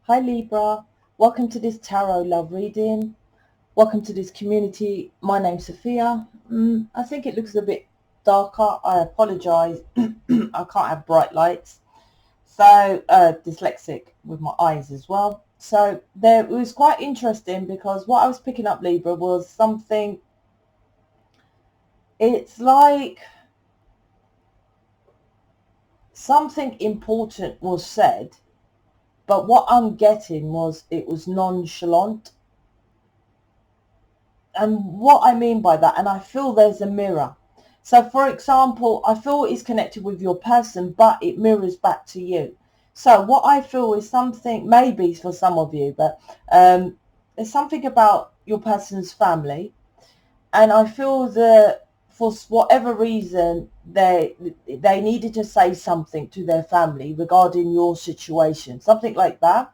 Hi Libra, welcome to this tarot love reading. Welcome to this community. My name's Sophia. I think it looks a bit darker. I apologise. I can't have bright lights. So dyslexic with my eyes as well. So it was quite interesting because what I was picking up, Libra, was something. It's like something important was said, but what I'm getting was it was nonchalant. And what I mean by that, and I feel there's a mirror. So for example, I feel it's connected with your person, but it mirrors back to you. So what I feel is something, maybe for some of you, but there's something about your person's family. And I feel that for whatever reason, they needed to say something to their family regarding your situation, something like that,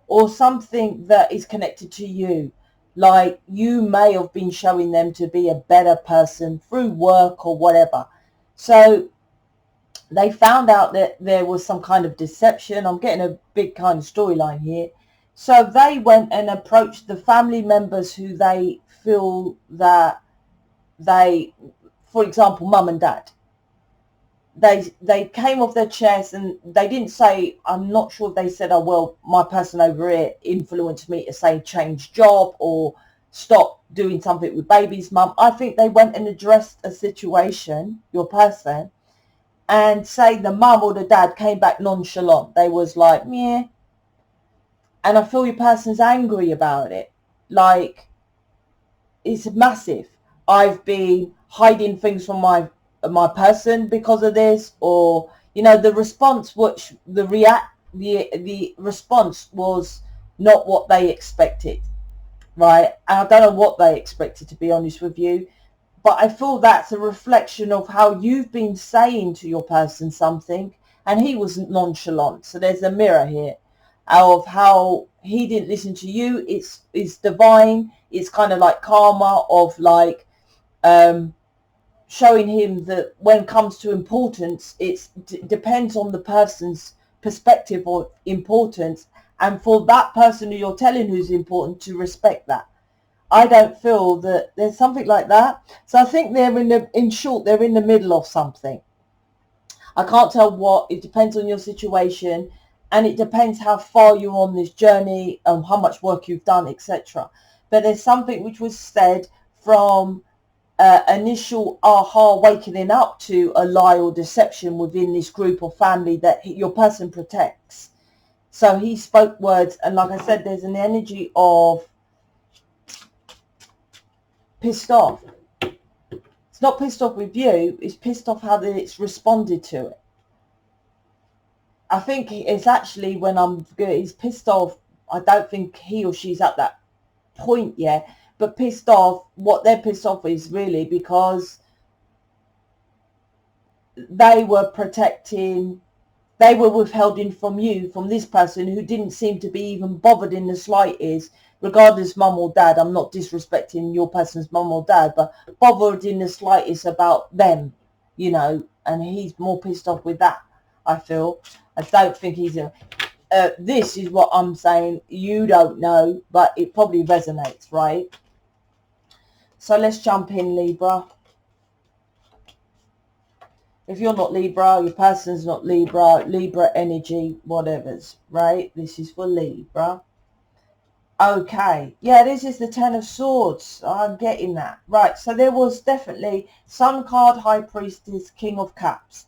or something that is connected to you. Like you may have been showing them to be a better person through work or whatever. So they found out that there was some kind of deception. I'm getting a big kind of storyline here. So they went and approached the family members who they feel that they, for example, mum and dad. They came off their chairs and they didn't say, I'm not sure if they said, oh, well, my person over here influenced me to say change job or stop doing something with baby's mum. I think they went and addressed a situation, your person, and say the mum or the dad came back nonchalant. They was like, yeah. And I feel your person's angry about it. Like, it's massive. I've been hiding things from my person because of this, or the response, which the response was not what they expected, right? And I don't know what they expected, to be honest with you, but I feel that's a reflection of how you've been saying to your person something and he was nonchalant. So there's a mirror here of how he didn't listen to you. It's divine. It's kind of like karma of like showing him that when it comes to importance, it depends on the person's perspective or importance, and for that person who you're telling who's important to respect that. I don't feel that there's something like that. So I think they're in short, they're in the middle of something. I can't tell what. It depends on your situation, and it depends how far you're on this journey and how much work you've done, etc. But there's something which was said from initial aha wakening up to a lie or deception within this group or family that your person protects. So he spoke words, and like I said, there's an energy of pissed off. It's not pissed off with you, it's pissed off how it's responded to it. I think it's actually when he's pissed off, I don't think he or she's at that point yet, but pissed off, what they're pissed off is really because they were withholding from you, from this person who didn't seem to be even bothered in the slightest, regardless mum or dad. I'm not disrespecting your person's mum or dad, but bothered in the slightest about them, and he's more pissed off with that, I feel. I don't think he's this is what I'm saying. You don't know, but it probably resonates, right? So let's jump in, Libra. If you're not Libra, your person's not Libra, Libra energy, whatever's, right? This is for Libra. Okay. Yeah, this is the Ten of Swords. I'm getting that. Right. So there was definitely Sun card, High Priestess, King of Cups.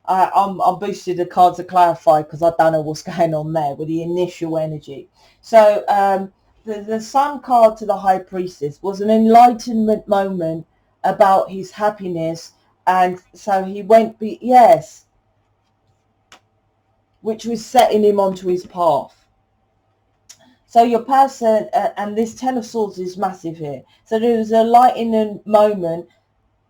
I'm boosted the cards to clarify because I don't know what's going on there with the initial energy. So the Sun card to the High Priestess was an enlightenment moment about his happiness. And so he went, yes, which was setting him onto his path. So your person, and this Ten of Swords is massive here. So there was a enlightening moment,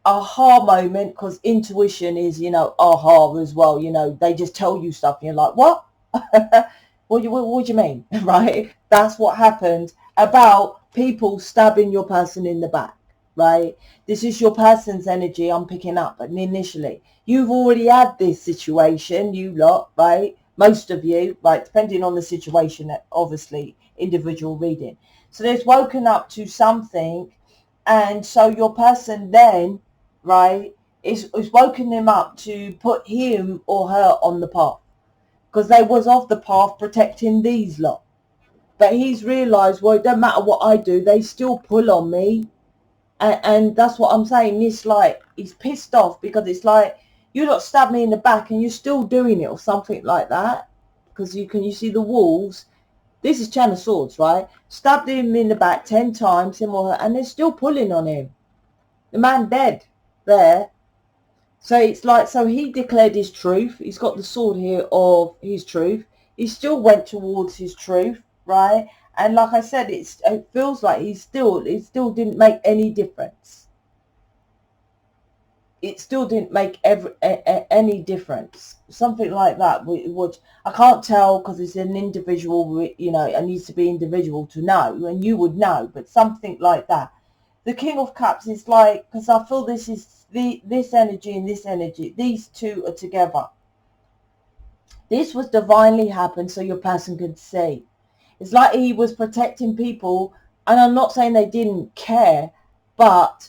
aha moment, because intuition is, aha as well. They just tell you stuff and you're like, what? what do you mean? Right? That's what happened about people stabbing your person in the back. Right? This is your person's energy I'm picking up. And initially, you've already had this situation, you lot, right? most of you, right, depending on the situation, obviously individual reading. So there's woken up to something, and so your person then, right, is woken them up to put him or her on the path, because they was off the path protecting these lot. But he's realised, well, it don't matter what I do, they still pull on me. And that's what I'm saying. This, like, he's pissed off because it's like, you lot stabbed me in the back and you're still doing it, or something like that. Because you see the wolves. This is Ten of Swords, right? Stabbed him in the back 10 times, him or her, and they're still pulling on him. The man dead there. So it's like, so he declared his truth. He's got the sword here of his truth. He still went towards his truth, right? And like I said, it feels like it still didn't make any difference. It still didn't make any difference. Something like that, which I can't tell because it's an individual, you know, it needs to be individual to know, and you would know, but something like that. The King of Cups is like, because I feel this is this energy and this energy, these two are together. This was divinely happened so your person could see. It's like he was protecting people, and I'm not saying they didn't care, but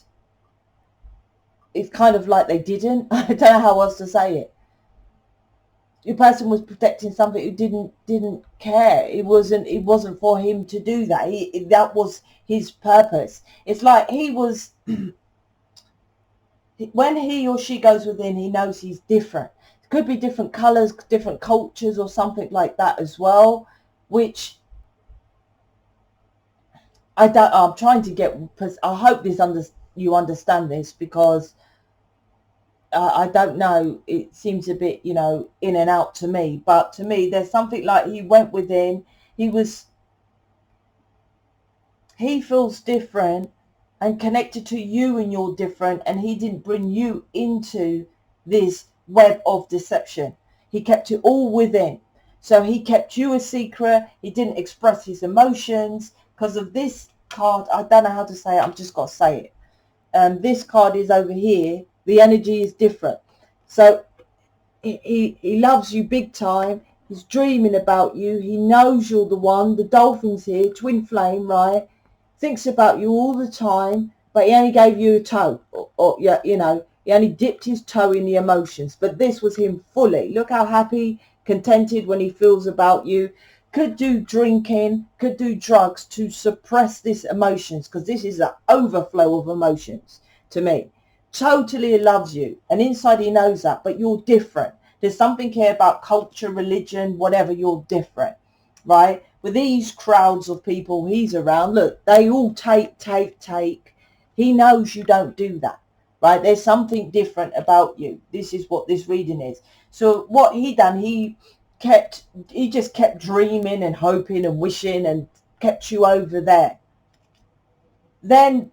it's kind of like they didn't. I don't know how else to say it. Your person was protecting something who didn't care. It wasn't for him to do that. That was his purpose. It's like he was when he or she goes within, he knows he's different. It could be different colors, different cultures, or something like that as well, which I'm trying to get. I hope you understand this, because I don't know, it seems a bit, you know, in and out to me, but to me there's something like he went within, he feels different and connected to you, and you're different, and he didn't bring you into this web of deception. He kept it all within. So he kept you a secret. He didn't express his emotions because of this card. I don't know how to say it. I've just got to say it. This card is over here. The energy is different. So he loves you big time. He's dreaming about you. He knows you're the one. The dolphin's here, twin flame, right? Thinks about you all the time, but he only gave you a toe, or yeah, you know, he only dipped his toe in the emotions. But this was him fully. Look how happy, contented when he feels about you. Could do drinking, could do drugs to suppress this emotions, because this is an overflow of emotions to me. Totally loves you, and inside he knows that, but you're different. There's something here about culture, religion, whatever, you're different, right? With these crowds of people he's around, look, they all take. He knows you don't do that, right? There's something different about you. This is what this reading is. So what he done, he just kept dreaming and hoping and wishing, and kept you over there. Then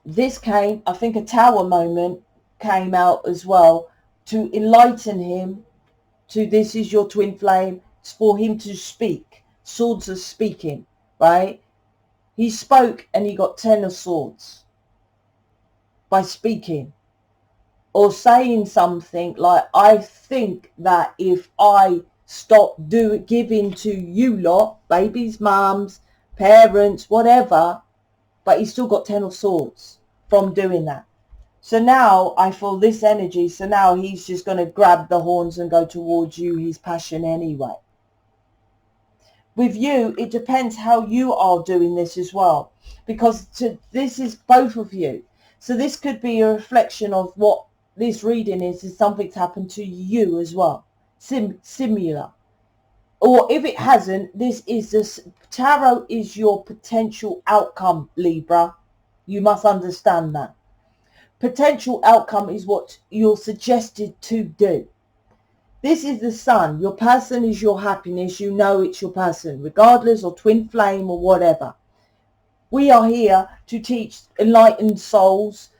this came, I think a tower moment came out as well, to enlighten him to, this is your twin flame. It's for him to speak. Swords are speaking, right? He spoke and he got 10 of Swords by speaking or saying something like, I think that if I stop giving to you lot, babies, mums, parents, whatever, but he's still got 10 of Swords from doing that. So now I feel this energy. So now he's just going to grab the horns and go towards you, his passion anyway. With you, it depends how you are doing this as well, because this is both of you. So this could be a reflection of what this reading is something's happened to you as well, similar. Or if it hasn't, this is this tarot is your potential outcome, Libra. You must understand that. Potential outcome is what you're suggested to do. This is the sun. Your person is your happiness. You know it's your person, regardless of twin flame or whatever. We are here to teach enlightened souls,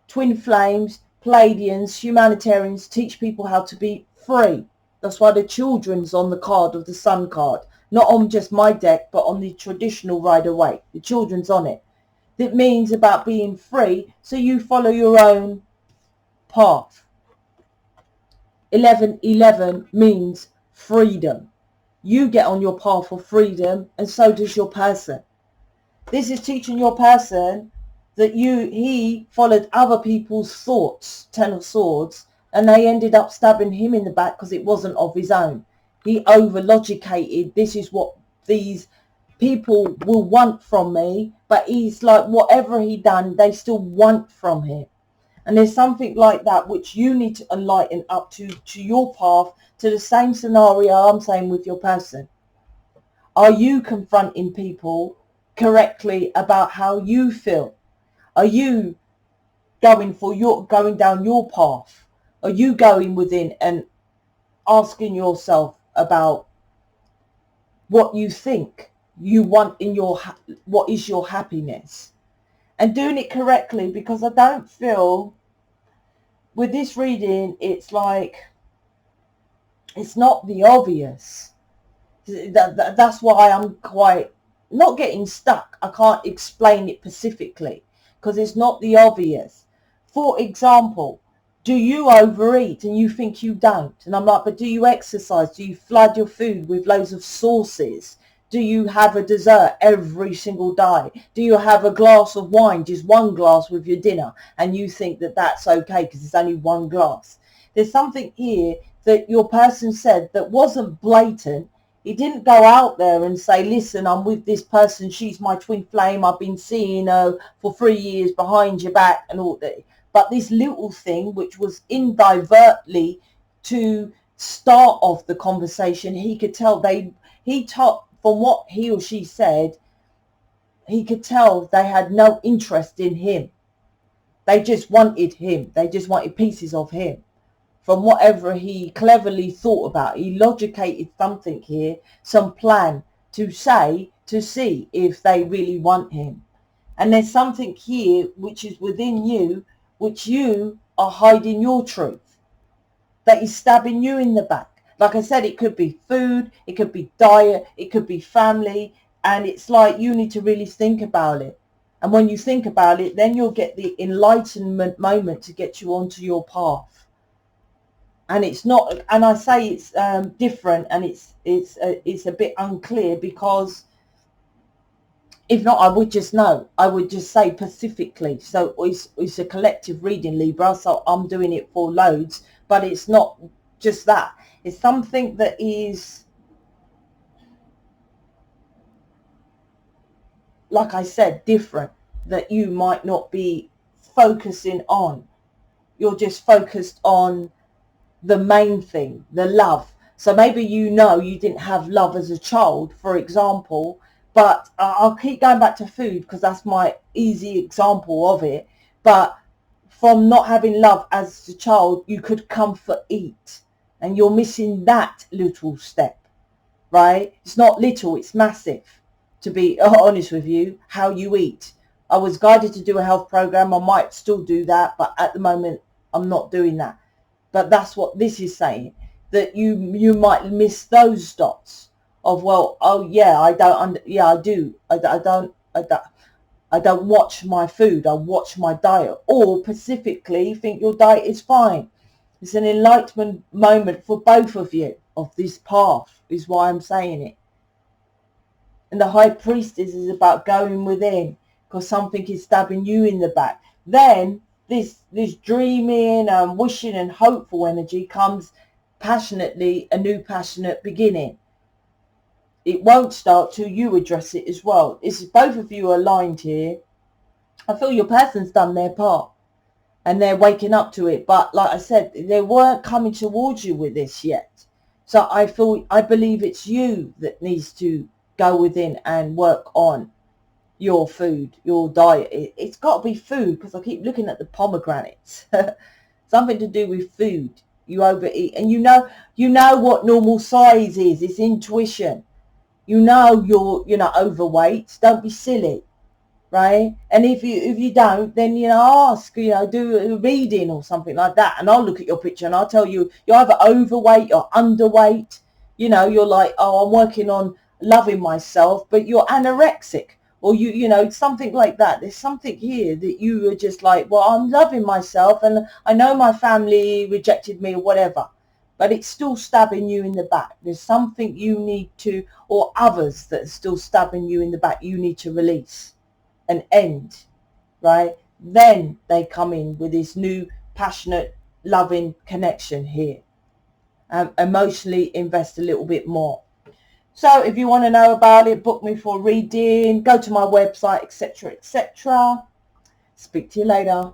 twin flames, Pleiadians, humanitarians, teach people how to be free. That's why the children's on the card of the sun card. Not on just my deck, but on the traditional Rider-Waite. The children's on it. It means about being free, so you follow your own path. 1111 means freedom. You get on your path of freedom, and so does your person. This is teaching your person that he followed other people's thoughts, 10 of swords, and they ended up stabbing him in the back because it wasn't of his own. He over-logicated, this is what these people will want from me, but he's like, whatever he done, they still want from him. And there's something like that which you need to enlighten up to your path, to the same scenario I'm saying with your person. Are you confronting people correctly about how you feel? Are you going down your path? Are you going within and asking yourself about what you think you want in what is your happiness, and doing it correctly? Because I don't feel with this reading, it's like, it's not the obvious. That's why I'm quite not getting stuck. I can't explain it specifically because it's not the obvious. For example, do you overeat and you think you don't? And I'm like, but do you exercise? Do you flood your food with loads of sauces? Do you have a dessert every single day? Do you have a glass of wine, just one glass with your dinner, and you think that that's okay because it's only one glass? There's something here that your person said that wasn't blatant. He didn't go out there and say, listen, I'm with this person, she's my twin flame, I've been seeing her for 3 years behind your back and all that. But this little thing, which was indirectly to start off the conversation, he could tell from what he or she said, he could tell they had no interest in him. They just wanted him. They just wanted pieces of him. From whatever he cleverly thought about, he logicated something here, some plan to see if they really want him. And there's something here which is within you, which you are hiding your truth, that is stabbing you in the back. Like I said, it could be food, it could be diet, it could be family, and it's like you need to really think about it. And when you think about it, then you'll get the enlightenment moment to get you onto your path. And it's not, and I say it's different, and it's a bit unclear, because if not, I would just know. I would just say specifically. So it's a collective reading, Libra, so I'm doing it for loads, but it's not just that. It's something that is, like I said, different, that you might not be focusing on. You're just focused on the main thing, the love. So maybe you didn't have love as a child, for example, but I'll keep going back to food because that's my easy example of it. But from not having love as a child, you could comfort eat, and you're missing that little step, right? It's not little, it's massive, to be honest with you, how you eat. I was guided to do a health program. I might still do that, but at the moment I'm not doing that. But that's what this is saying, that you might miss those dots of, well, oh yeah, I don't watch my food, I watch my diet. Or specifically think your diet is fine. It's an enlightenment moment for both of you of this path, is why I'm saying it. And the High Priestess is about going within, because something is stabbing you in the back. Then this dreaming and wishing and hopeful energy comes passionately, a new passionate beginning. It won't start till you address it as well. It's both of you are aligned here. I feel your person's done their part and they're waking up to it. But like I said, they weren't coming towards you with this yet. So I believe it's you that needs to go within and work on your food, your diet. It's got to be food, because I keep looking at the pomegranates. Something to do with food. You overeat, and you know what normal size is. It's intuition. You know you're overweight. Don't be silly, right? And if you don't, then ask, do a reading or something like that, and I'll look at your picture and I'll tell you you're either overweight or underweight. You're like, oh, I'm working on loving myself, but you're anorexic, or something like that. There's something here that you are just like, well, I'm loving myself and I know my family rejected me or whatever, but it's still stabbing you in the back. There's something you need to, or others that are still stabbing you in the back, you need to release and end, right? Then they come in with this new passionate, loving connection here. Emotionally invest a little bit more. So if you want to know about it, book me for a reading, go to my website, etc., etc. Speak to you later.